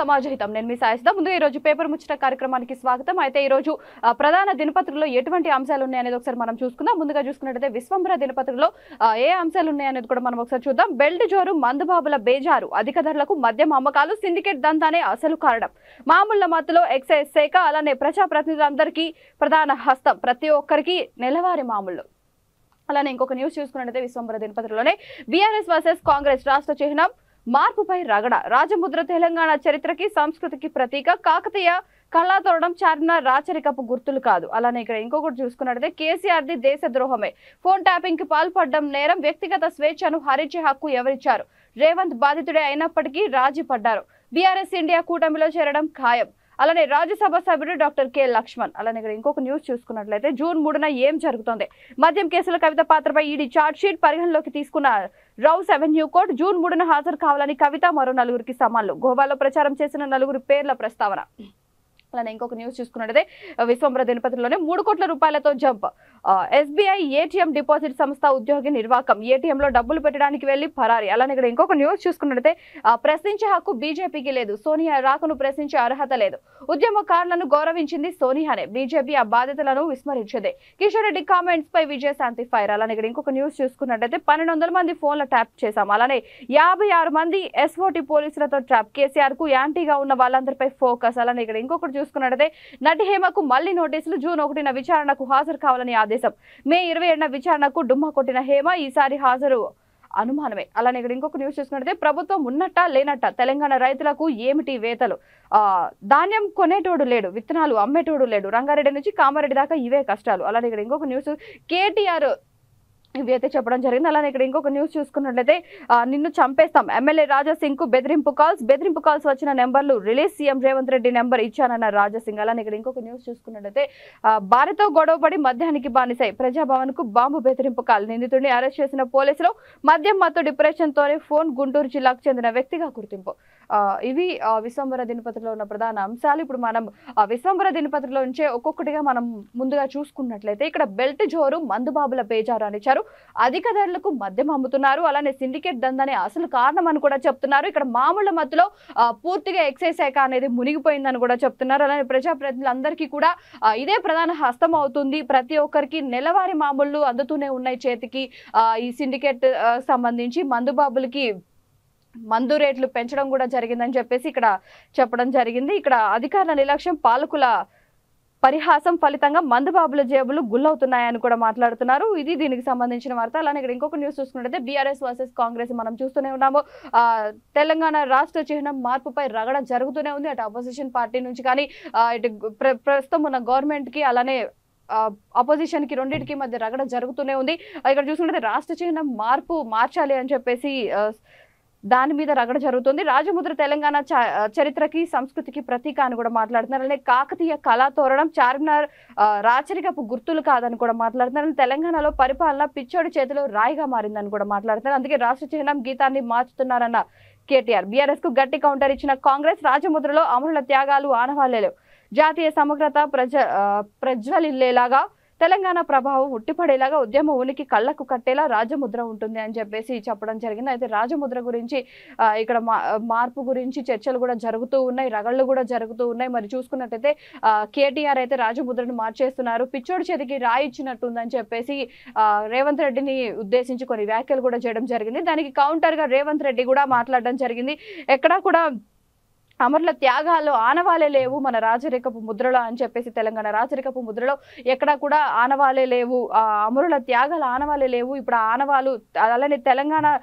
సమాజ హితం నేను మీ సాయిస్తా ముందు ఈ రోజు పేపర్ ముచ్చట కార్యక్రమానికి స్వాగతం అయితే ఈ రోజు ప్రధాన దినపత్రికలో ఎటువంటి అంశాలు ఉన్నాయి అనేది ఒకసారి మనం చూసుకుందాం ముందుగా చూసుకున్నట్లయితే విశ్వంబర దినపత్రికలో ఏ అంశాలు ఉన్నాయి అనేది కూడా మనం ఒకసారి చూద్దాం బెల్ట్ జోరు మందుబాబుల బేజారు అధిక ధరలకు మద్యం అమ్మకాలు సిండికేట్ దంతానే అసలు కారణం మామూళ్ల మత్తులో ఎక్సైజ్ శాఖ అలానే ప్రజాప్రతినిధులందరికీ ప్రధాన హస్తం ప్రతి ఒక్కరికి నెలవారీ మామూళ్లు అలానే ఇంకొక న్యూస్ చూసుకున్నట్లయితే విశ్వంబర దినపత్రికలోనే బీఆర్ఎస్ వర్సెస్ కాంగ్రెస్ రాష్ట్ర చిహ్నం మార్పుపై రగడ రాజముద్ర తెలంగాణ చరిత్రకి సంస్కృతికి ప్రతీక కాకతీయ కళాతోరణం చార్మినార్ రాచరికపు గుర్తులు కాదు అలానే ఇక్కడ ఇంకొకటి చూసుకున్నట్లయితే కేసీఆర్ది దేశద్రోహమే ఫోన్ ట్యాపింగ్ కి పాల్పడడం నేరం వ్యక్తిగత స్వేచ్ఛను హరించే హక్కు ఎవరిచ్చారు రేవంత్ బాధితుడే అయినప్పటికీ రాజీ పడ్డారు బీఆర్ఎస్ ఇండియా కూటమిలో చేరడం ఖాయం అలానే రాజ్యసభ సభ్యుడు డాక్టర్ కె లక్ష్మణ్ అలానే ఇక్కడ ఇంకొక న్యూస్ చూసుకున్నట్లయితే జూన్ 3న ఏం జరుగుతోంది మద్యం కేసుల కవిత పాత్రపై ఈడీ చార్జ్ షీట్ పరిగణలోకి తీసుకున్న రౌస్ అవెన్యూ కోర్టు జూన్ 3న హాజరు కావాలని కవిత మరో 4గురికి సమాన్లు గోవాలో ప్రచారం చేసిన 4గురి పేర్ల ప్రస్తావన అలానే ఇంకొక న్యూస్ చూసుకున్నట్లయితే విశ్వంబర దినపత్రికలోనే 3 కోట్ల రూపాయలతో జంప్ ఎస్బీఐ ఏటీఎం డిపాజిట్ సంస్థ ఉద్యోగి నిర్వాకం ఏటీఎంలో డబ్బులు పెట్టడానికి వెళ్లి పరారి అలానే ఇక్కడ ఇంకొక న్యూస్ చూసుకున్నట్లయితే ప్రశ్నించే హక్కు బీజేపీకి లేదు సోనియా రాకను ప్రశ్నించే అర్హత లేదు ఉద్యమకారులను గౌరవించింది సోనియానే బీజేపీ ఆ బాధ్యతలను విస్మరించింది కిషోర్ రెడ్డి కామెంట్స్ పై విజయశాంతి ఫైర్ అలానే ఇక్కడ ఇంకొక న్యూస్ చూసుకున్నట్లయితే 1200 మంది ఫోన్ల ట్యాప్ చేశాం అలానే 56 మంది ఎస్ఓటీ పోలీసులతో ట్రాప్ కేసీఆర్ కు యాంటీగా ఉన్న వాళ్ళందరిపై ఫోకస్ అలానే ఇక్కడ ఇంకొకటి చూసుకున్నట్లయితే నటి హేమకు మళ్లీ నోటీసులు జూన్ 1న విచారణకు హాజరు కావాలని ఆదేశం మే 27న విచారణకు డుమ్మా కొట్టిన హేమ ఈసారి హాజరు అనుమానమే అలానే ఇక్కడ ఇంకొక న్యూస్ చూసుకున్నట్లయితే ప్రభుత్వం ఉన్నట్ట లేనట్ట తెలంగాణ రైతులకు ఏమిటి వేతలు ధాన్యం కొనేటోడు లేడు విత్తనాలు అమ్మేటోడు లేడు రంగారెడ్డి నుంచి కామారెడ్డి దాకా ఇవే కష్టాలు అలానే ఇక్కడ ఇంకొక న్యూస్ కేటీఆర్ ఇవి అయితే చెప్పడం జరిగింది అలానే ఇక్కడ ఇంకొక న్యూస్ చూసుకున్నట్లయితే నిన్ను చంపేస్తాం ఎమ్మెల్యే రాజాసింగ్ కు బెదిరింపు కాల్స్ వచ్చిన నెంబర్లు release CM Revanth Reddy number ఇచ్చానన్న రాజాసింగ్ అలానే ఇక్కడ ఇంకొక న్యూస్ చూసుకున్నట్లయితే భార్యతో గొడవపడి మద్యానికి బానిసాయి ప్రజాభవన్ కు బాంబు బెదిరింపు కాల్ నిందితుడిని అరెస్ట్ చేసిన పోలీసులు మద్యం మత్తు డిప్రెషన్ తోనే ఫోన్ గుంటూరు జిల్లాకు చెందిన వ్యక్తిగా గుర్తింపు ఇవి విశ్వంబర దినపత్రికలో ఉన్న ప్రధాన అంశాలు ఇప్పుడు మనం విశ్వంబర దినపత్రికలో నుంచే ఒక్కొక్కటిగా మనం ముందుగా చూసుకున్నట్లయితే ఇక్కడ బెల్ట్ జోరు మందుబాబుల బేజారు అనిచ్చారు అధిక ధరలకు మద్యం అమ్ముతున్నారు అలానే సిండికేట్ దందనే అసలు కారణం అని కూడా చెప్తున్నారు ఇక్కడ మామూళ్ల మత్తులో పూర్తిగా ఎక్సైజ్ శాఖ అనేది మునిగిపోయిందని కూడా చెప్తున్నారు అలానే ప్రజాప్రతినిధులందరికీ కూడా ఇదే ప్రధాన హస్తం అవుతుంది ప్రతి ఒక్కరికి నెలవారీ మామూళ్లు అందుతూనే ఉన్నాయి చేతికి ఈ సిండికేట్ సంబంధించి మందుబాబులకి మందు రేట్లు పెంచడం కూడా జరిగిందని చెప్పేసి ఇక్కడ చెప్పడం జరిగింది ఇక్కడ అధికారుల నిర్లక్ష్యం పాలకుల పరిహాసం ఫలితంగా మందుబాబుల జేబులు గుల్లవుతున్నాయని కూడా మాట్లాడుతున్నారు ఇది దీనికి సంబంధించిన వార్త అలానే ఇక్కడ ఇంకొక న్యూస్ చూసుకున్నట్లయితే బీఆర్ఎస్ వర్సెస్ కాంగ్రెస్ మనం చూస్తూనే ఉన్నాము తెలంగాణ రాష్ట్ర చిహ్నం మార్పుపై రగడ జరుగుతూనే ఉంది అటు అపోజిషన్ పార్టీ నుంచి కానీ ఇటు ప్రస్తుతం ఉన్న గవర్నమెంట్ కి అలానే అపోజిషన్ కి రెండింటికి మధ్య రగడ జరుగుతూనే ఉంది ఇక్కడ చూసుకుంటే రాష్ట్ర చిహ్నం మార్చాలి అని చెప్పేసి దాని మీద రగడ జరుగుతుంది రాజముద్ర తెలంగాణ చరిత్రకి సంస్కృతికి ప్రతీక అని కూడా మాట్లాడుతున్నారు అలానే కాకతీయ కళాతోరణం చార్మినార్ రాచరికపు గుర్తులు కాదని కూడా మాట్లాడుతున్నారు తెలంగాణలో పరిపాలన పిచ్చోడి చేతిలో రాయిగా మారిందని కూడా మాట్లాడుతున్నారు అందుకే రాష్ట్ర చిహ్నం గీతాన్ని మార్చుతున్నారన్న కేటీఆర్ బీఆర్ఎస్ కు గట్టి కౌంటర్ ఇచ్చిన కాంగ్రెస్ రాజముద్రలో అమరుల త్యాగాలు ఆనవాళ్లేలు జాతీయ సమగ్రత ప్రజ్వలిల్లేలాగా తెలంగాణ ప్రభావం ఉట్టిపడేలాగా ఉద్యమ ఉనికి కళ్లకు కట్టేలా రాజముద్ర ఉంటుంది అని చెప్పేసి చెప్పడం జరిగింది అయితే రాజముద్ర గురించి ఇక్కడ మార్పు గురించి చర్చలు కూడా జరుగుతూ ఉన్నాయి రగళ్ళు కూడా జరుగుతూ ఉన్నాయి మరి చూసుకున్నట్టయితే కేటీఆర్ అయితే రాజముద్రను మార్చేస్తున్నారు పిచ్చోడి చేతికి రాయి ఇచ్చినట్టుందని చెప్పేసి రేవంత్ రెడ్డిని ఉద్దేశించి కొన్ని వ్యాఖ్యలు కూడా చేయడం జరిగింది దానికి కౌంటర్ గా రేవంత్ రెడ్డి కూడా మాట్లాడడం జరిగింది ఎక్కడా కూడా అమరుల త్యాగాలు ఆనవాలే లేవు మన రాజరికపు ముద్రలో అని చెప్పేసి తెలంగాణ రాజరికపు ముద్రలో ఎక్కడా కూడా ఆనవాలే లేవు అమరుల త్యాగాలు ఆనవాలే లేవు ఇప్పుడు ఆనవాలు అలానే తెలంగాణ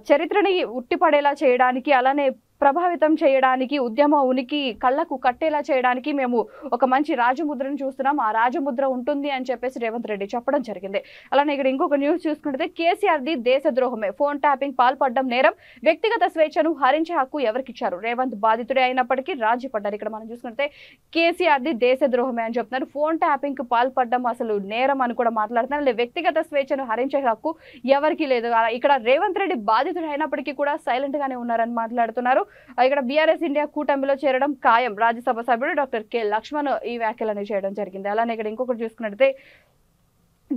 చరిత్రని ఉట్టిపడేలా చేయడానికి అలానే ప్రభావితం చేయడానికి ఉద్యమ ఉనికి కళ్లకు కట్టేలా చేయడానికి మేము ఒక మంచి రాజముద్రను చూస్తున్నాం ఆ రాజముద్ర ఉంటుంది అని చెప్పేసి రేవంత్ రెడ్డి చెప్పడం జరిగింది అలానే ఇక్కడ ఇంకొక న్యూస్ చూసుకుంటే కేసీఆర్ది దేశద్రోహమే ఫోన్ ట్యాపింగ్ పాల్పడడం నేరం వ్యక్తిగత స్వేచ్ఛను హరించే హక్కు ఎవరికిచ్చారు రేవంత్ బాధితుడే అయినప్పటికీ రాజీ పడ్డారు ఇక్కడ మనం చూసుకుంటే కేసీఆర్ది దేశద్రోహమే అని చెప్తున్నారు ఫోన్ ట్యాపింగ్ కు పాల్పడడం అసలు నేరం అని కూడా మాట్లాడుతున్నారు వ్యక్తిగత స్వేచ్ఛను హరించే హక్కు ఎవరికి లేదు ఇక్కడ రేవంత్ రెడ్డి బాధితుడు అయినప్పటికీ కూడా సైలెంట్ గానే ఉన్నారని మాట్లాడుతున్నారు ఇక్కడ బీఆర్ఎస్ ఇండియా కూటమిలో చేరడం ఖాయం రాజ్యసభ సభ్యుడు డాక్టర్ కె లక్ష్మణ్ ఈ వ్యాఖ్యలను చేయడం జరిగింది అలానే ఇక్కడ ఇంకొకటి చూసుకున్నట్లయితే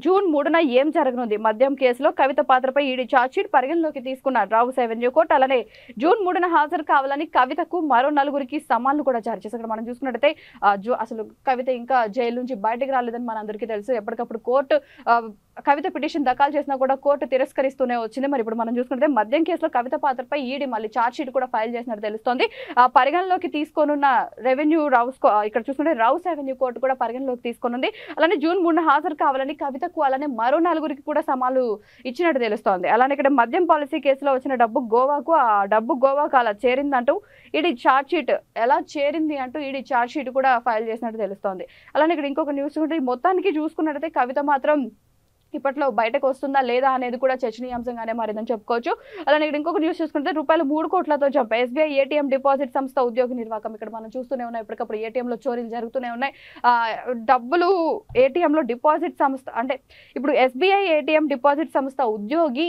జూన్ 3న ఏం జరగనుంది? మద్యం కేసులో కవిత పాత్రపై ఈడీ ఛార్జ్షీట్ పరిగణలోకి తీసుకున్న రావుస్ అవెన్యూ కోర్టు. అలానే జూన్ 3న హాజరు కావాలని కవితకు మరో 4గురికి సమాన్లు కూడా జారీ చేశారు. మనం చూసుకున్నట్టయితే అసలు కవిత ఇంకా జైలు నుంచి బయటకు రాలేదని మనందరికీ తెలుసు. ఎప్పటికప్పుడు కోర్టు కవిత పిటిషన్ దాఖలు చేసినా కూడా కోర్టు తిరస్కరిస్తూనే వచ్చింది. మరి ఇప్పుడు మనం చూసుకుంటే మద్యం కేసులో కవిత పాత్రపై ఈడీ మళ్ళీ ఛార్జ్షీట్ కూడా ఫైల్ చేసినట్టు తెలుస్తోంది. పరిగణలోకి తీసుకోనున్న రెవెన్యూ ఇక్కడ చూసుకుంటే రావుస్ అవెన్యూ కోర్టు కూడా పరిగణలోకి తీసుకోనుంది. అలానే జూన్ 3న హాజరు కావాలని కవితకు అలానే మరో 4గురికి కూడా సమాలు ఇచ్చినట్టు తెలుస్తోంది. అలానే ఇక్కడ మద్యం పాలసీ కేసులో వచ్చిన డబ్బు గోవాకు, ఆ డబ్బు గోవాకు అలా చేరిందంటూ ఈడీ ఛార్జ్షీట్ ఎలా చేరింది అంటూ ఈడీ ఛార్జ్షీట్ కూడా ఫైల్ చేసినట్టు తెలుస్తోంది. అలానే ఇక్కడ ఇంకొక న్యూస్ ఉంటే మొత్తానికి చూసుకున్నట్టయితే కవిత మాత్రం ఇప్పట్లో బయటకు వస్తుందా లేదా అనేది కూడా చర్చనీయాంశంగానే మారిందని చెప్పుకోవచ్చు. అలానే ఇక్కడ ఇంకొక న్యూస్ చూసుకుంటే రూపాయలు 3 కోట్లతో జంప్. ఎస్బీఐ ఏటీఎం డిపాజిట్ సంస్థ ఉద్యోగి నిర్వాహకం. ఇక్కడ మనం చూస్తూనే ఉన్నాయి, ఇప్పటికప్పుడు ఏటీఎంలో చోరీలు జరుగుతూనే ఉన్నాయి. డబ్బులు ఏటీఎంలో డిపాజిట్ సంస్థ అంటే ఇప్పుడు ఎస్బీఐ ఏటీఎం డిపాజిట్ సంస్థ ఉద్యోగి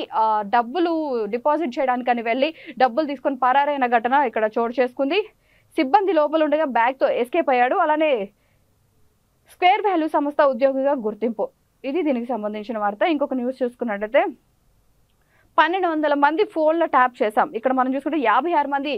డబ్బులు డిపాజిట్ చేయడానికని వెళ్ళి డబ్బులు తీసుకొని పరారైన ఘటన ఇక్కడ చోటు చేసుకుంది. సిబ్బంది లోపల ఉండగా బ్యాగ్తో ఎస్కేప్ అయ్యాడు. అలానే స్క్వేర్ వాల్యూ సంస్థ ఉద్యోగిగా గుర్తింపు. ఇది దీనికి సంబంధించిన వార్త. ఇంకొక న్యూస్ చూసుకున్నట్టయితే 1200 మంది ఫోన్లో ట్యాప్ చేశాం. ఇక్కడ మనం చూసుకుంటే 56 మంది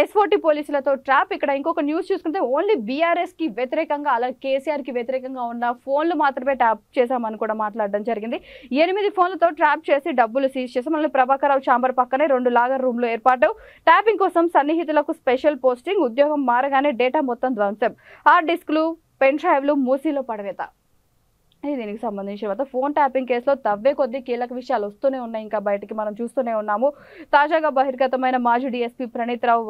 ఎస్ఓటీ పోలీసులతో ట్రాప్. ఇక్కడ ఇంకొక న్యూస్ చూసుకుంటే ఓన్లీ బీఆర్ఎస్ కి వ్యతిరేకంగా అలాగే కేసీఆర్ కి వ్యతిరేకంగా ఉన్న ఫోన్లు మాత్రమే ట్యాప్ చేశామని కూడా మాట్లాడడం జరిగింది. 8 ఫోన్లతో ట్రాప్ చేసి డబ్బులు సీజ్ చేశాం. మళ్ళీ ప్రభాకరరావు ఛాంబర్ పక్కనే 2 లాగర్ రూమ్లు ఏర్పాటు. ట్యాపింగ్ కోసం సన్నిహితులకు స్పెషల్ పోస్టింగ్. ఉద్యోగం మారగానే డేటా మొత్తం ధ్వంసం. హార్డ్ డిస్క్లు, పెన్ డ్రైవ్లు మూసీలో పడవేత. ఇది దీనికి సంబంధించిన ఫోన్ ట్యాపింగ్ కేసులో తవ్వే కొద్దీ కీలక విషయాలు వస్తూనే ఉన్నాయి, ఇంకా బయటికి మనం చూస్తూనే ఉన్నాము. తాజాగా బహిర్గతమైన మాజీ డీఎస్పీ ప్రణీత్ రావు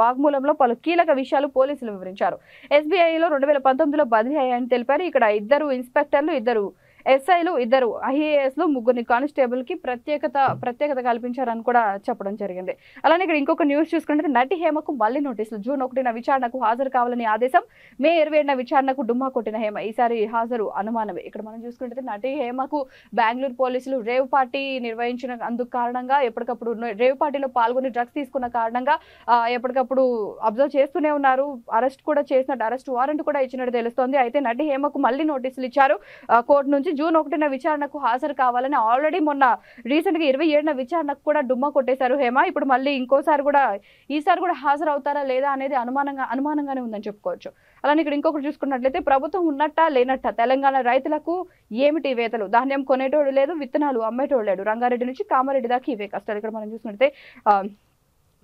వాగ్మూలంలో పలు కీలక విషయాలు పోలీసులు వివరించారు. ఎస్బీఐలో 2019లో బదిలీ అయ్యాయని తెలిపారు. ఇక్కడ 2 ఇన్స్పెక్టర్లు, 2 ఎస్ఐలు, 2 ఐఏఎస్లు, 3 కానిస్టేబుల్ కి ప్రత్యేకత కల్పించారని కూడా చెప్పడం జరిగింది. అలానే ఇక్కడ ఇంకొక న్యూస్ చూసుకుంటే నటి హేమకు మళ్లీ నోటీసులు. జూన్ 1న విచారణకు హాజరు కావాలని ఆదేశం. మే 27న విచారణకు డుమ్మా కొట్టిన హేమ. ఈసారి హాజరు అనుమానమే. ఇక్కడ మనం చూసుకుంటే నటి హేమకు బెంగళూరు పోలీసులు రేవ్ పార్టీ నిర్వహించిన అందుకు కారణంగా ఎప్పటికప్పుడు రేవ్ పార్టీలో పాల్గొని డ్రగ్స్ తీసుకున్న కారణంగా ఎప్పటికప్పుడు అబ్జర్వ్ చేస్తూనే ఉన్నారు. అరెస్ట్ కూడా చేసినట్టు అరెస్ట్ వారెంట్ కూడా ఇచ్చినట్టు తెలుస్తోంది. అయితే నటి హేమకు మళ్లీ నోటీసులు ఇచ్చారు కోర్టు నుంచి. జూన్ 1న విచారణకు హాజరు కావాలని ఆల్రెడీ మొన్న రీసెంట్ గా 27న విచారణకు కూడా డుమ్మా కొట్టేశారు హేమ. ఇప్పుడు మళ్ళీ ఈసారి కూడా హాజరు అవుతారా లేదా అనేది అనుమానంగానే ఉందని చెప్పుకోవచ్చు. అలానే ఇక్కడ ఇంకొకటి చూసుకున్నట్లయితే ప్రభుత్వం ఉన్నట్టా లేనట్టా తెలంగాణ రైతులకు ఏమిటి వేతలు? ధాన్యం కొనేటోడు లేదు, విత్తనాలు అమ్మేటోడు లేడు. రంగారెడ్డి నుంచి కామారెడ్డి దాకా ఇవే కష్టాలు. ఇక్కడ మనం చూసుకుంటే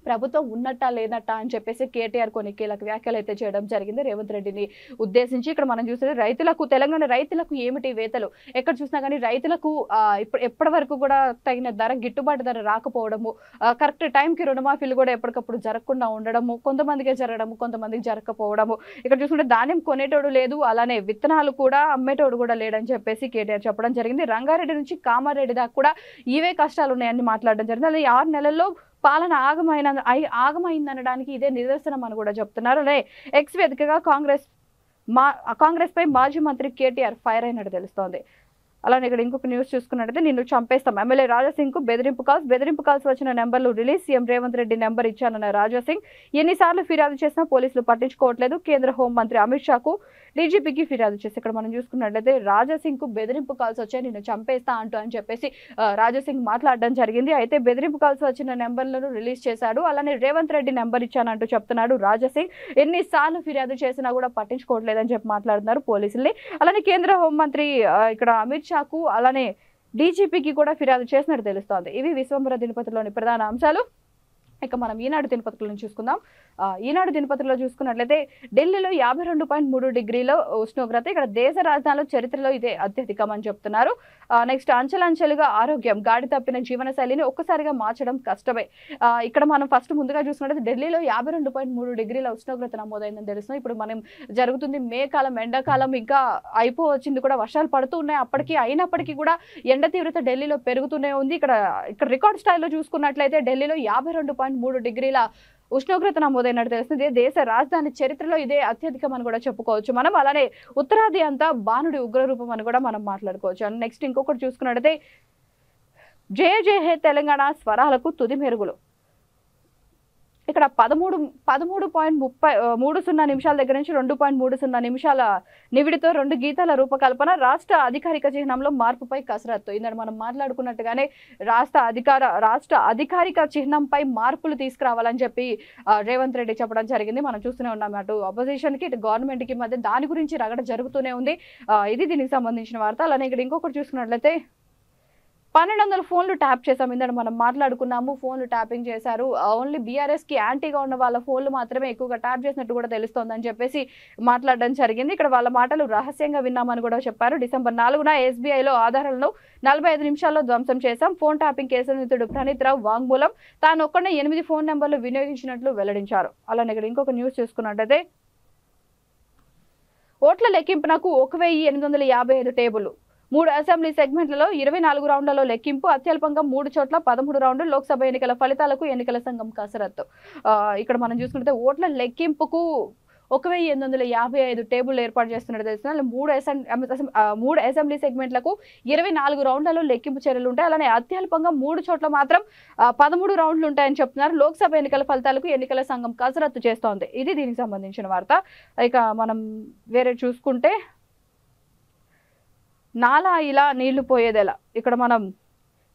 ప్రభుత్వం ఉన్నట్టా లేనట్టా అని చెప్పేసి కేటీఆర్ కొన్ని కీలక వ్యాఖ్యలు అయితే చేయడం జరిగింది రేవంత్ రెడ్డిని ఉద్దేశించి. ఇక్కడ మనం చూస్తే తెలంగాణ రైతులకు ఏమిటి వేతలు? ఎక్కడ చూసినా కానీ రైతులకు ఎప్పటి వరకు కూడా తగిన ధర, గిట్టుబాటు ధర రాకపోవడము, కరెక్ట్ టైంకి రుణమాఫీలు కూడా ఎప్పటికప్పుడు జరగకుండా ఉండడము, కొంతమందికే జరగడము, కొంతమందికి జరగకపోవడము. ఇక్కడ చూసుకుంటే ధాన్యం కొనేటోడు లేదు, అలానే విత్తనాలు కూడా అమ్మేటోడు కూడా లేడని చెప్పేసి కేటీఆర్ చెప్పడం జరిగింది. రంగారెడ్డి నుంచి కామారెడ్డి దాకా కూడా ఇవే కష్టాలు ఉన్నాయని మాట్లాడడం జరిగింది. అలాగే 6 నెలల్లో పాలన ఆగమైందనడానికి ఇదే నిదర్శనం అని కూడా చెప్తున్నారు. అదే ఎక్స్ వేదికగా కాంగ్రెస్ పై మాజీ మంత్రి కేటీఆర్ ఫైర్ అయినట్టు తెలుస్తోంది. అలానే ఇక్కడ ఇంకొక న్యూస్ చూసుకున్నట్టయితే నిన్ను చంపేస్తాం. ఎమ్మెల్యే రాజాసింగ్ కు బెదిరింపు కాల్స్ వచ్చిన నెంబర్లు release. CM Revanth Reddy number ఇచ్చానన్న రాజాసింగ్. ఎన్నిసార్లు ఫిర్యాదు చేసినా పోలీసులు పట్టించుకోవట్లేదు. కేంద్ర హోంమంత్రి అమిత్ షాకు, డీజీపీకి ఫిర్యాదు చేసి. ఇక్కడ మనం చూసుకున్నట్లయితే రాజాసింగ్ కు బెదిరింపు కాల్స్ వచ్చాయి, నిన్ను చంపేస్తా అని చెప్పేసి రాజాసింగ్ మాట్లాడడం జరిగింది. అయితే బెదిరింపు కాల్స్ వచ్చిన నెంబర్లను రిలీజ్ చేశాడు. అలానే రేవంత్ రెడ్డి నెంబర్ ఇచ్చానంటూ చెప్తున్నాడు రాజాసింగ్. ఎన్నిసార్లు ఫిర్యాదు చేసినా కూడా పట్టించుకోవట్లేదని చెప్పి మాట్లాడుతున్నారు పోలీసుల్ని. అలానే కేంద్ర హోంమంత్రి ఇక్కడ అమిత్ షాకు, అలానే డీజీపీకి కూడా ఫిర్యాదు చేసినట్టు తెలుస్తోంది. ఇవి విశ్వంబర దినపత్రికలోని ప్రధాన అంశాలు. ఇక మనం ఈనాడు దినపత్రికలను చూసుకుందాం. ఈనాడు దినపత్రికలో చూసుకున్నట్లయితే ఢిల్లీలో 52.3 డిగ్రీల ఉష్ణోగ్రత. ఇక్కడ దేశ రాజధానిలో చరిత్రలో ఇదే అత్యధికం అని చెప్తున్నారు. నెక్స్ట్ అంచెలంచెలుగా ఆరోగ్యం, గాడి తప్పిన జీవన శైలిని ఒక్కసారిగా మార్చడం కష్టమే. ఇక్కడ మనం ముందుగా చూసుకున్నట్లయితే ఢిల్లీలో 52.3 డిగ్రీల ఉష్ణోగ్రత నమోదైందని తెలుస్తుంది. ఇప్పుడు మనం జరుగుతుంది మే కాలం, ఎండాకాలం ఇంకా అయిపోవచ్చింది కూడా, వర్షాలు పడుతూ ఉన్నాయి. అయినప్పటికీ కూడా ఎండ తీవ్రత ఢిల్లీలో పెరుగుతూనే ఉంది. ఇక్కడ రికార్డ్ స్థాయిలో చూసుకున్నట్లయితే ఢిల్లీలో 52.3 డిగ్రీల ఉష్ణోగ్రత నమోదైనట్టు తెలుస్తుంది. దేశ రాజధాని చరిత్రలో ఇదే అత్యధికం అని కూడా చెప్పుకోవచ్చు మనం. అలానే ఉత్తరాది అంతా బాణుడి ఉగ్రరూపం అని కూడా మనం మాట్లాడుకోవచ్చు. అండ్ నెక్స్ట్ ఇంకొకటి చూసుకున్నట్టయితే జయ జయ హే తెలంగాణ స్వరాలకు తుది మెరుగులు. ఇక్కడ 13.30 నిమిషాల దగ్గర నుంచి 2.30 నిమిషాల నివిడితో 2 గీతాల రూపకల్పన, రాష్ట్ర అధికారిక చిహ్నంలో మార్పుపై కసరత్తు. ఇందులో మనం మాట్లాడుకున్నట్టుగానే రాష్ట్ర అధికారిక చిహ్నంపై మార్పులు తీసుకురావాలని చెప్పి రేవంత్ రెడ్డి చెప్పడం జరిగింది. మనం చూస్తూనే ఉన్నాం, అటు అపోజిషన్ కి ఇటు గవర్నమెంట్ కి మధ్య దాని గురించి రగడ జరుగుతూనే ఉంది. ఇది దీనికి సంబంధించిన వార్త. అలానే ఇక్కడ ఇంకొకటి చూసుకున్నట్లయితే 1200 ఫోన్లు ట్యాప్ చేశాం. ఇందులో మనం మాట్లాడుకున్నాము, ఫోన్లు ట్యాపింగ్ చేశారు. ఓన్లీ బీఆర్ఎస్ కి యాంటీగా ఉన్న వాళ్ళ ఫోన్లు మాత్రమే ఎక్కువగా ట్యాప్ చేసినట్టు కూడా తెలుస్తోందని చెప్పేసి మాట్లాడడం జరిగింది. ఇక్కడ వాళ్ళ మాటలు రహస్యంగా విన్నామని కూడా చెప్పారు. డిసెంబర్ 4న ఎస్బీఐలో ఆధారాలను 45 నిమిషాల్లో ధ్వంసం చేశాం. ఫోన్ ట్యాపింగ్ కేసు నిందితుడు ప్రణీత్ రావు వాంగ్మూలం తాను ఒక్కడే 8 ఫోన్ నెంబర్లు వినియోగించినట్లు వెల్లడించారు. అలానే ఇక్కడ ఇంకొక న్యూస్ చూసుకున్నట్టయితే ఓట్ల లెక్కింపునకు 1855 టేబుల్, 3 అసెంబ్లీ సెగ్మెంట్లలో 24 రౌండ్లలో లెక్కింపు, అత్యల్పంగా 3 చోట్ల 13 రౌండ్లు, లోక్సభ ఎన్నికల ఫలితాలకు ఎన్నికల సంఘం కసరత్తు. ఇక్కడ మనం చూసుకుంటే ఓట్ల లెక్కింపుకు 1855 టేబుల్ ఏర్పాటు చేస్తున్నట్టు తెలుస్తుంది. 3 అసెంబ్లీ సెగ్మెంట్లకు 24 రౌండ్లలో లెక్కింపు చర్యలు ఉంటాయి. అలానే అత్యల్పంగా 3 చోట్ల మాత్రం 13 రౌండ్లు ఉంటాయని చెప్తున్నారు. లోక్సభ ఎన్నికల ఫలితాలకు ఎన్నికల సంఘం కసరత్తు చేస్తోంది. ఇది దీనికి సంబంధించిన వార్త. ఇక మనం వేరే చూసుకుంటే నాలా ఇలా నీళ్లు పోయేదెలా. ఇక్కడ మనం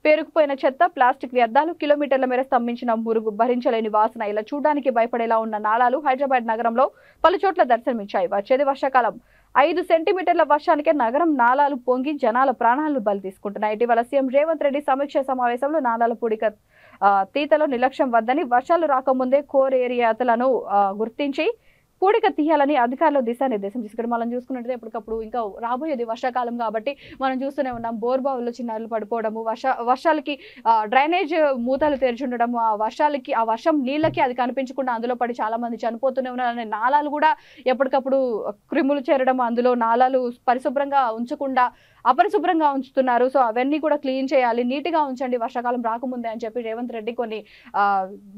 పేరుకుపోయిన చెత్త, ప్లాస్టిక్ వ్యర్థాలు, కిలోమీటర్ల మేర స్తంభించిన మురుగు, భరించలేని వాసన, ఇలా చూడడానికి భయపడేలా ఉన్న నాళాలు హైదరాబాద్ నగరంలో పలు చోట్ల దర్శనమిచ్చాయి. వచ్చేది వర్షాకాలం. 5 సెంటీమీటర్ల వర్షానికే నగరం నాలాలు పొంగి జనాల ప్రాణాలను బలి తీసుకుంటున్నాయి. ఇటీవల సీఎం రేవంత్ రెడ్డి సమీక్ష సమావేశంలో నాలాల పూడిక తీతలో నిర్లక్ష్యం వద్దని, వర్షాలు రాకముందే కోర్ ఏరియాలను గుర్తించి పూడిక తీయాలని అధికారులు దిశానిర్దేశం చేశారు. మనం చూసుకున్నట్లయితే ఎప్పటికప్పుడు ఇంకా రాబోయేది వర్షాకాలం కాబట్టి మనం చూస్తూనే ఉన్నాం, బోర్బావుల్లో చిన్నారులు పడిపోవడము, వర్షాలకి డ్రైనేజ్ మూతలు తెరిచుండడము, ఆ వర్షం నీళ్ళకి అది కనిపించకుండా అందులో పడి చాలా మంది చనిపోతూనే ఉన్నారు. అనే నాలాలు కూడా ఎప్పటికప్పుడు క్రిములు చేరడం, అందులో నాలాలు పరిశుభ్రంగా ఉంచకుండా అపరిశుభ్రంగా ఉంచుతున్నారు. సో అవన్నీ కూడా క్లీన్ చేయాలి, నీట్గా ఉంచండి వర్షాకాలం రాకముందే అని చెప్పి రేవంత్ రెడ్డి కొన్ని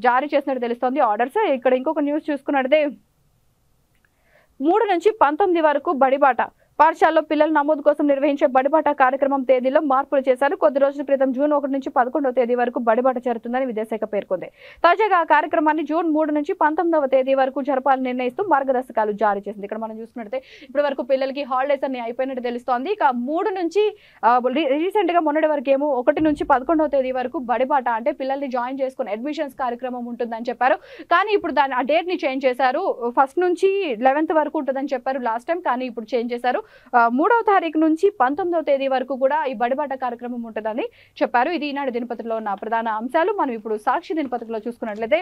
జారీ చేసినట్టు తెలుస్తోంది ఆర్డర్స్. ఇక్కడ ఇంకొక న్యూస్ చూసుకున్నట్లయితే 3 నుంచి 19 వరకు బడిబాట, పాఠశాలలో పిల్లల నమోదు కోసం నిర్వహించే బడిబాట కార్యక్రమం తేదీలో మార్పులు చేశారు. కొద్ది రోజుల క్రితం జూన్ 1 నుంచి 11వ తేదీ వరకు బడిబాట జరుగుతుందని విద్యాశాఖ పేర్కొంది. తాజాగా ఆ కార్యక్రమాన్ని జూన్ 3 నుంచి 19వ తేదీ వరకు జరపాలని నిర్ణయిస్తూ మార్గదర్శకాలు జారీ చేసింది. ఇక్కడ మనం చూసుకున్నట్లయితే ఇప్పటి వరకు పిల్లలకి హాలిడేస్ అన్ని అయిపోయినట్టు తెలుస్తోంది. ఇక 3 నుంచి రీసెంట్ గా మొన్నటి వరకు ఏమో 1 నుంచి 11వ తేదీ వరకు బడిబాట అంటే పిల్లల్ని జాయిన్ చేసుకుని అడ్మిషన్స్ కార్యక్రమం ఉంటుందని చెప్పారు. కానీ ఇప్పుడు ఆ డేట్ ని చేంజ్ చేశారు. 1 నుంచి 11th వరకు ఉంటుందని చెప్పారు లాస్ట్ టైం, కానీ ఇప్పుడు చేంజ్ చేశారు. 3వ తారీఖు నుంచి 19వ తేదీ వరకు కూడా ఈ బడిబాట కార్యక్రమం ఉంటుందని చెప్పారు. ఇది ఈనాడు దినపత్రికలో ఉన్న ప్రధాన అంశాలు. మనం ఇప్పుడు సాక్షి దినపత్రికలో చూసుకున్నట్లయితే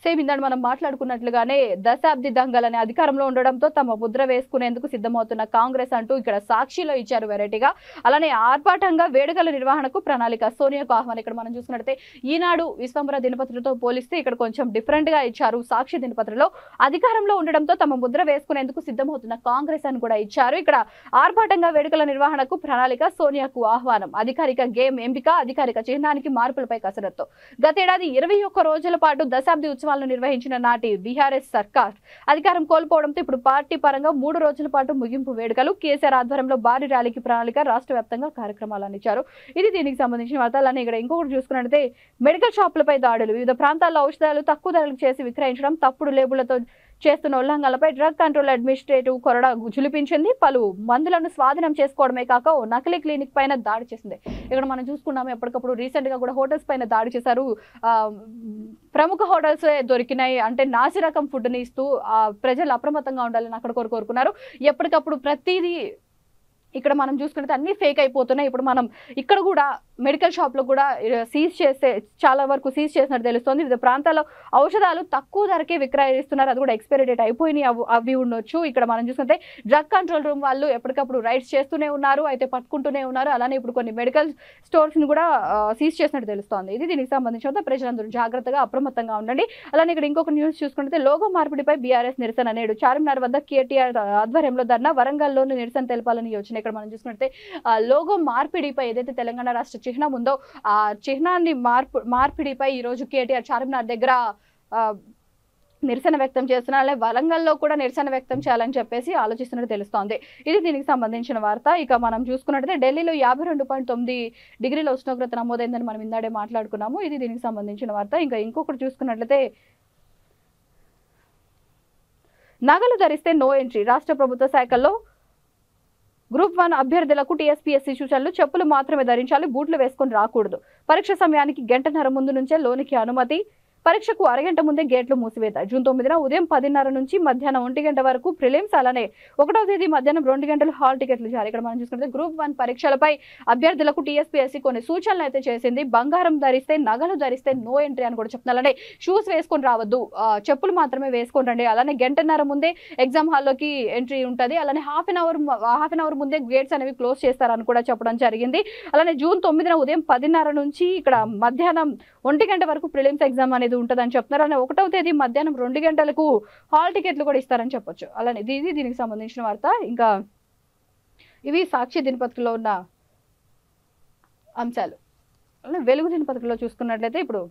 సేమ్ ఇందాక మనం మాట్లాడుకున్నట్లుగానే దశాబ్ది దంగలని అధికారంలో ఉండడంతో తమ ముద్ర వేసుకునేందుకు సిద్ధమవుతున్న కాంగ్రెస్ అంటూ ఇక్కడ సాక్షిలో ఇచ్చారు వెరైటీగా. అలానే ఆర్భాటంగా వేడుకల నిర్వహణకు ప్రణాళిక, సోనియాకు ఆహ్వానం. ఇక్కడ మనం చూసుకున్నట్లయితే ఈనాడు విశ్వంబర దినపత్రికతో పోలిస్తే ఇక్కడ కొంచెం డిఫరెంట్ గా ఇచ్చారు. సాక్షి దినపత్రికలో అధికారంలో ఉండడంతో తమ ముద్ర వేసుకునేందుకు సిద్ధమవుతున్న కాంగ్రెస్ అని కూడా ఇచ్చారు. ఇక్కడ ఆర్భాటంగా వేడుకల నిర్వహణకు ప్రణాళిక, సోనియాకు ఆహ్వానం, అధికారిక గేమ్ ఎంపిక, అధికారిక చిహ్నానికి మార్పులపై కసరత్తు. గతేడాది 21 రోజుల పాటు దశాబ్ది ఉత్సవాలను నిర్వహించిన నాటి బీఆర్ఎస్ సర్కార్ అధికారం కోల్పోవడంతో ఇప్పుడు పార్టీ పరంగా 3 రోజుల పాటు ముగింపు వేడుకలు, కేసీఆర్ ఆధ్వర్యంలో భారీ ర్యాలీకి ప్రణాళిక, రాష్ట్ర వ్యాప్తంగా కార్యక్రమాలను ఇచ్చారు. ఇది దీనికి సంబంధించిన వార్తలని. ఇక్కడ ఇంకొకటి చూసుకున్నట్లయితే మెడికల్ షాపులపై దాడులు, వివిధ ప్రాంతాల్లో ఔషధాలు తక్కువ ధరలకు చేసి విక్రయించడం, తప్పుడు లేబుళ్లతో చేస్తున్న ఉల్లంఘనలపై డ్రగ్ కంట్రోల్ అడ్మినిస్ట్రేటివ్ కొరడా జులిపించింది. పలు మందులను స్వాధీనం చేసుకోవడమే కాక ఓ నకిలీ క్లినిక్ పైన దాడి చేసింది. ఇక్కడ మనం చూసుకున్నాము, ఎప్పటికప్పుడు రీసెంట్ గా కూడా హోటల్స్ పైన దాడి చేశారు. ప్రముఖ హోటల్స్ దొరికినాయి అంటే నాసి రకం ఫుడ్ ని ఇస్తూ ప్రజలు అప్రమత్తంగా ఉండాలని అక్కడ కోరుకున్నారు. ఎప్పటికప్పుడు ప్రతిదీ ఇక్కడ మనం చూసుకుంటే అన్ని ఫేక్ అయిపోతున్నాయి. ఇప్పుడు మనం ఇక్కడ కూడా మెడికల్ షాప్ లో కూడా చాలా వరకు సీజ్ చేసినట్టు తెలుస్తుంది. వివిధ ప్రాంతాల్లో ఔషధాలు తక్కువ ధరకే విక్రయిస్తున్నారు, అది కూడా ఎక్స్పైరీ డేట్ అయిపోయినాయి అవి ఉండొచ్చు. ఇక్కడ మనం చూసుకుంటే డ్రగ్ కంట్రోల్ రూమ్ వాళ్ళు ఎప్పటికప్పుడు రైడ్స్ చేస్తూనే ఉన్నారు, అయితే పట్టుకుంటూనే ఉన్నారు. అలానే ఇప్పుడు కొన్ని మెడికల్ స్టోర్స్ ని కూడా సీజ్ చేసినట్టు తెలుస్తోంది. ఇది దీనికి సంబంధించిన ప్రజలందరూ జాగ్రత్తగా అప్రమత్తంగా ఉండండి. అలానే ఇక్కడ ఇంకొక న్యూస్ చూసుకుంటే లోగో మార్పిడిపై బీఆర్ఎస్ నిరసన. నేడు చార్మినార్ వద్ద కేటీఆర్ ఆధ్వర్యంలో ధర్నా, వరంగల్లోని నిరసన తెలపాలని యోచన. ఇక్కడ మనం చూసుకుంటే లోగో మార్పిడిపై ఏదైతే తెలంగాణ రాష్ట్ర చిహ్నం ఉందో ఆ చిహ్నాన్ని మార్పిడిపై ఈ రోజు కేటీఆర్ చార్మినార్ దగ్గర నిరసన వ్యక్తం చేస్తున్నారు. అలాగే వరంగల్లో కూడా నిరసన వ్యక్తం చేయాలని చెప్పేసి ఆలోచిస్తున్నట్టు తెలుస్తోంది. ఇది దీనికి సంబంధించిన వార్త. ఇక మనం చూసుకున్నట్లయితే ఢిల్లీలో 52.9 డిగ్రీల ఉష్ణోగ్రత నమోదైందని మనం ఇందాడే మాట్లాడుకున్నాము. ఇది దీనికి సంబంధించిన వార్త. ఇంకా ఇంకొకటి చూసుకున్నట్లయితే నగలు ధరిస్తే నో ఎంట్రీ. రాష్ట్ర ప్రభుత్వ శాఖల్లో గ్రూప్ 1 అభ్యర్థులకు టీఎస్పీఎస్సీ సూచనలు. చెప్పులు మాత్రమే ధరించాలి, బూట్లు వేసుకొని రాకూడదు. పరీక్ష సమయానికి గంటన్నర ముందు నుంచే లోనికి అనుమతి. పరీక్షకు అరగంట ముందే గేట్లు మూసివేత. జూన్ 9న ఉదయం 10:30 నుంచి మధ్యాహ్నం 1 గంట వరకు ప్రిలిమ్స్, అలానే 1వ తేదీ మధ్యాహ్నం 2 గంటలు హాల్ టికెట్లు జారీ. ఇక్కడ మనం చూసుకుంటే గ్రూప్ 1 పరీక్షలపై అభ్యర్థులకు టీఎస్పీఎస్సీ కొన్ని సూచనలు అయితే చేసింది. బంగారం ధరిస్తే, నగలు ధరిస్తే నో ఎంట్రీ అని కూడా చెప్తున్నారు. అలానే షూస్ వేసుకొని రావద్దు, చెప్పులు మాత్రమే వేసుకొని రండి. అలానే గంటన్నర ముందే ఎగ్జామ్ హాల్లోకి ఎంట్రీ ఉంటుంది. అలానే హాఫ్ అన్ అవర్ ముందే గేట్స్ అనేవి క్లోజ్ చేస్తారని కూడా చెప్పడం జరిగింది. అలానే జూన్ 9న ఉదయం 10:30 నుంచి ఇక్కడ మధ్యాహ్నం 1 గంట వరకు ప్రిలిమ్స్ ఎగ్జామ్ అనేది ఉంటుందని చెప్తున్నారు. అలానే 1వ తేదీ మధ్యాహ్నం 2 గంటలకు హాల్ టికెట్లు కూడా ఇస్తారని చెప్పొచ్చు. అలానే దీనికి సంబంధించిన వార్త. ఇంకా ఇవి సాక్షి దినపత్రికలో ఉన్న అంశాలు. అలానే వెలుగు దినపత్రికలో చూసుకున్నట్లయితే ఇప్పుడు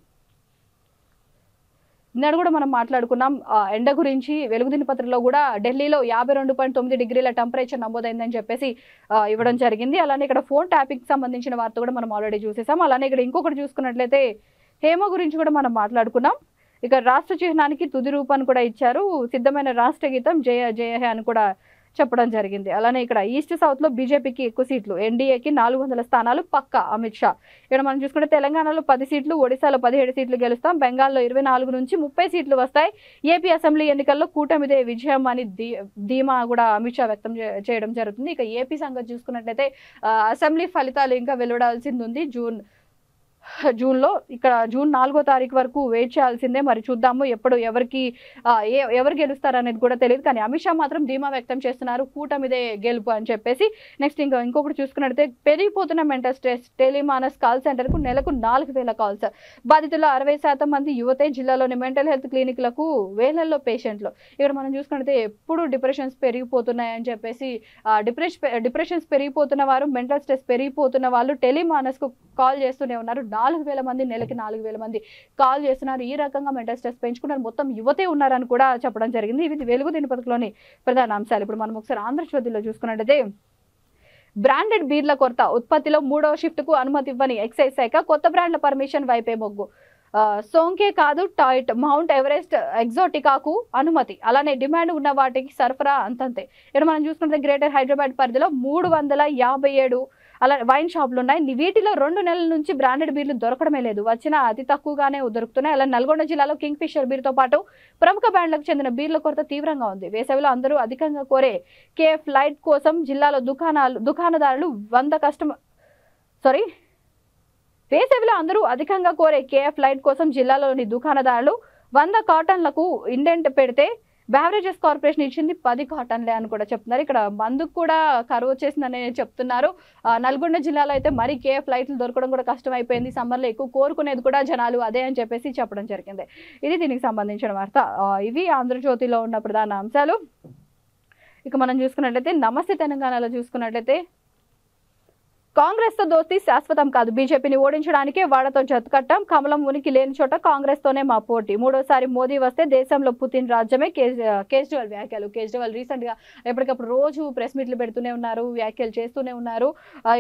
నిన్న కూడా మనం మాట్లాడుకున్నాం ఎండ గురించి. వెలుగు దినపత్రికలో కూడా ఢిల్లీలో 52.9 డిగ్రీల టెంపరేచర్ నమోదైందని చెప్పేసి ఇవ్వడం జరిగింది. అలానే ఇక్కడ ఫోన్ ట్యాపింగ్ సంబంధించిన వార్త కూడా మనం ఆల్రెడీ చూసేసాం. అలానే ఇక్కడ ఇంకొకటి చూసుకున్నట్లయితే హేమ గురించి కూడా మనం మాట్లాడుకున్నాం. ఇక రాష్ట్ర చిహ్నానికి తుది రూపాన్ని కూడా ఇచ్చారు. సిద్ధమైన రాష్ట్ర గీతం జయ జయ హే అని కూడా చెప్పడం జరిగింది. అలానే ఇక్కడ ఈస్ట్ సౌత్ లో బీజేపీకి ఎక్కువ సీట్లు, ఎన్డీఏకి 400 స్థానాలు పక్కా అమిత్ షా. ఇక్కడ మనం చూసుకుంటే తెలంగాణలో 10 సీట్లు, ఒడిశాలో 17 సీట్లు గెలుస్తాం, బెంగాల్లో 24 నుంచి 30 సీట్లు వస్తాయి. ఏపీ అసెంబ్లీ ఎన్నికల్లో కూటమిదే విజయం అని ధీమా కూడా అమిత్ షా వ్యక్తం చేయడం జరుగుతుంది. ఇక ఏపీ సంగతి చూసుకున్నట్లయితే అసెంబ్లీ ఫలితాలు ఇంకా వెలువడాల్సింది ఉంది జూన్లో. ఇక్కడ జూన్ 4వ తారీఖు వరకు వెయిట్ చేయాల్సిందే. మరి చూద్దాము ఎప్పుడు ఎవరు గెలుస్తారు అనేది కూడా తెలియదు. కానీ అమిత్ షా మాత్రం ధీమా వ్యక్తం చేస్తున్నారు, కూటమిదే గెలుపు అని చెప్పేసి. నెక్స్ట్ ఇంకొకటి చూసుకున్నట్లయితే పెరిగిపోతున్న mental stress. Tele MANAS call centre కు నెలకు 4000 కాల్స్. బాధితుల్లో 60% మంది యువతే. జిల్లాలోని మెంటల్ హెల్త్ క్లినిక్లకు వేలల్లో పేషెంట్లు. ఇక్కడ మనం చూసుకున్నట్లయితే ఎప్పుడు డిప్రెషన్స్ పెరిగిపోతున్నాయని చెప్పేసి డిప్రెషన్స్ పెరిగిపోతున్న వారు, మెంటల్ స్ట్రెస్ పెరిగిపోతున్న వాళ్ళు టెలిమానస్ కు కాల్ చేస్తూనే ఉన్నారు. 4000 మంది, నెలకి 4000 మంది కాల్ చేస్తున్నారు. ఈ రకంగా మెంటల్ స్ట్రెస్ పెంచుకున్నారు. మొత్తం యువతే ఉన్నారని కూడా చెప్పడం జరిగింది. ఇవి వెలుగు దినపత్రికలోని ప్రధాన అంశాలు. ఇప్పుడు మనం ఒకసారి ఆంధ్రజ్యోతిలో చూసుకున్నట్లయితే బ్రాండెడ్ బీర్ల కొరత. ఉత్పత్తిలో 3వ షిఫ్ట్ కు అనుమతి ఇవ్వని ఎక్సైజ్ శాఖ. కొత్త బ్రాండ్ల పర్మిషన్ వైపే మొగ్గు. సోంకే కాదు, టాయిట్, మౌంట్ ఎవరెస్ట్, ఎగ్జోటికాకు అనుమతి. అలానే డిమాండ్ ఉన్న వాటికి సరఫరా అంతంతే. ఇక్కడ మనం చూసుకుంటే గ్రేటర్ హైదరాబాద్ పరిధిలో 357 అలా వైన్ షాపులు ఉన్నాయి. వీటిలో 2 నెలల నుంచి బ్రాండెడ్ బీర్లు దొరకడమే లేదు. వచ్చిన అతి తక్కువగానే దొరుకుతున్నాయి. అలా నల్గొండ జిల్లాలో కింగ్ ఫిషర్ బీర్తో పాటు ప్రముఖ బ్రాండ్లకు చెందిన బీర్ల కొరత తీవ్రంగా ఉంది. వేసవిలో అందరూ అధికంగా కోరే కేఎఫ్ లైట్ కోసం జిల్లాలో దుకాణదారులు వేసవిలో అందరూ అధికంగా కోరే కేఎఫ్ లైట్ కోసం జిల్లాలోని దుకాణదారులు 100 కాటన్లకు ఇండెంట్ పెడితే బెవరేజెస్ కార్పొరేషన్ ఇచ్చింది 10 కాటన్లే అని కూడా చెప్తున్నారు. ఇక్కడ మందుకు కూడా కరువు వచ్చేసిందని చెప్తున్నారు. నల్గొండ జిల్లాలో అయితే మరి కేఎఫ్ లైట్లు దొరకడం కూడా కష్టం అయిపోయింది. సమ్మర్లో ఎక్కువ కోరుకునేది కూడా జనాలు అదే అని చెప్పేసి చెప్పడం జరిగింది. ఇది దీనికి సంబంధించిన వార్త. ఇవి ఆంధ్రజ్యోతిలో ఉన్న ప్రధాన అంశాలు. ఇక మనం చూసుకున్నట్లయితే నమస్తే తెలంగాణలో చూసుకున్నట్లయితే కాంగ్రెస్ తో దోస్తీ శాశ్వతం కాదు. బీజేపీని ఓడించడానికే వాళ్లతో జతకట్టాం. కమలం ఉనికి లేని చోట కాంగ్రెస్ తోనే మా పోటీ. 3వసారి మోదీ వస్తే దేశంలో పుతిన్ రాజ్యమే. కేజ్రీవాల్ వ్యాఖ్యలు. కేజ్రీవాల్ రీసెంట్ గా ఎప్పటికప్పుడు రోజు ప్రెస్ మీట్లు పెడుతూనే ఉన్నారు, వ్యాఖ్యలు చేస్తూనే ఉన్నారు.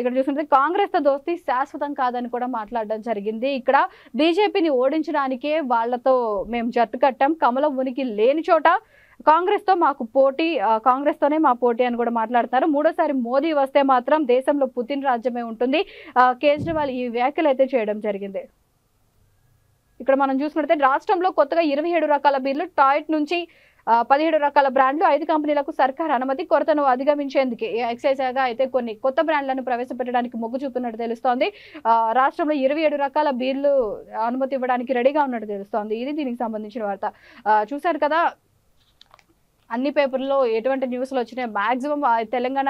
ఇక్కడ చూసుకుంటే కాంగ్రెస్ తో దోస్తీ శాశ్వతం కాదని కూడా మాట్లాడడం జరిగింది. ఇక్కడ బీజేపీని ఓడించడానికే వాళ్లతో మేము జతకట్టాం. కమలం ఉనికి లేని చోట కాంగ్రెస్ తో మాకు పోటీ, కాంగ్రెస్ తోనే మా పోటీ అని కూడా మాట్లాడుతున్నారు. 3వసారి మోదీ వస్తే మాత్రం దేశంలో పుతిన్ రాజ్యమే ఉంటుంది. కేజ్రీవాల్ ఈ వ్యాఖ్యలు అయితే చేయడం జరిగింది. ఇక్కడ మనం చూసుకుంటే రాష్ట్రంలో కొత్తగా 27 రకాల బీర్లు, టాయిట్ నుంచి 17 రకాల బ్రాండ్లు, 5 కంపెనీలకు సర్కార్ అనుమతి. కొరతను అధిగమించేందుకే ఎక్సైజ్ గా అయితే కొన్ని కొత్త బ్రాండ్లను ప్రవేశపెట్టడానికి మొగ్గు చూపుతున్నట్టు తెలుస్తోంది. రాష్ట్రంలో 27 రకాల బీర్లు అనుమతి ఇవ్వడానికి రెడీగా ఉన్నట్టు తెలుస్తోంది. ఇది దీనికి సంబంధించిన వార్త. చూశారు కదా, అన్ని పేపర్లో ఎటువంటి న్యూస్లు వచ్చినాయి. మాక్సిమం తెలంగాణ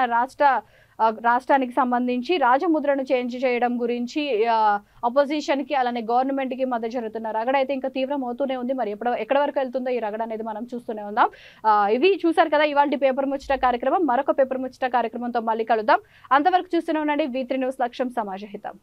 రాష్ట్రానికి సంబంధించి రాజముద్రను చేంజ్ చేయడం గురించి అపోజిషన్ కి అలానే గవర్నమెంట్ కి మధ్య జరుగుతున్న రగడ అయితే ఇంకా తీవ్రం అవుతూనే ఉంది. మరి ఎక్కడ వరకు వెళ్తుందో ఈ రగడ అనేది మనం చూస్తూనే ఉందాం. ఇవి చూసారు కదా ఇవాళ పేపర్ ముచ్చట కార్యక్రమం. మరొక పేపర్ ముచ్చట కార్యక్రమంతో మళ్ళీ కలుద్దాం. అంతవరకు చూస్తూనే ఉండండి V3 న్యూస్. లక్ష్యం సమాజ హితం.